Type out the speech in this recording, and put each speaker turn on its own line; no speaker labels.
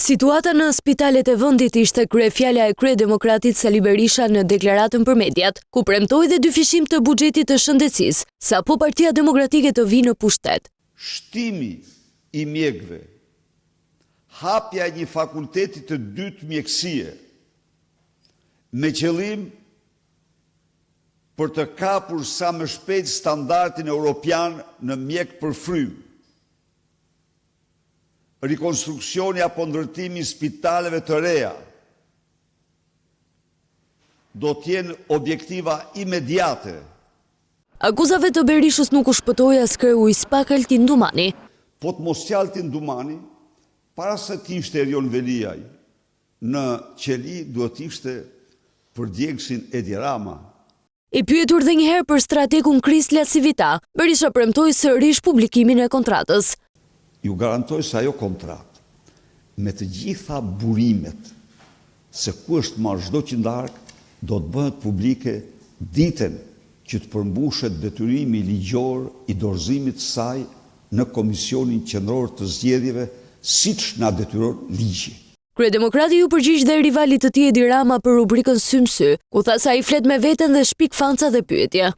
Situata në spitalet e vendit ishte kryefjala e Kryedemokratit Sali Berisha në deklaratën për mediat, ku premtoi dhe 2 fishim të buxhetit të shëndetësisë, sapo Partia Demokratike të vinë në pushtet.
Shtimi i mjekëve, hapja e një fakulteti të dytë mjekësie, me qëllim për të kapur sa më shpejt standardin europian në mjek për frymë, rekonstruksioni apo ndërtimi i spitaleve të reja do t'jenë objektiva imediate.
Akuzave të Berishës nuk u shpëtoi as kreu i SPAK Altin Dumani.
Po të mos Altin Dumani, para se t'ishte Erion Veliaj në qeli, duhet t'ishte për djegësin Edi Rama.
I pyetur dhe njëherë për strategun Krislia Civita, Berisha premtoi sërish publikimin e kontratës.
Ju garantoj se ajo kontratë, me të gjitha burimet se ku është marrë çdo qindark, do të bëhet publike ditën që të përmbushet detyrimi ligjor i dorëzimit saj në Komisionin Qendror të Zgjedhjeve, siç na detyron ligji.
Kryedemokrati ju përgjigj dhe rivalit të tij Edi Rama për rubrikën Sy më sy, ku tha se ai flet me veten dhe shpik fanca dhe pyetje.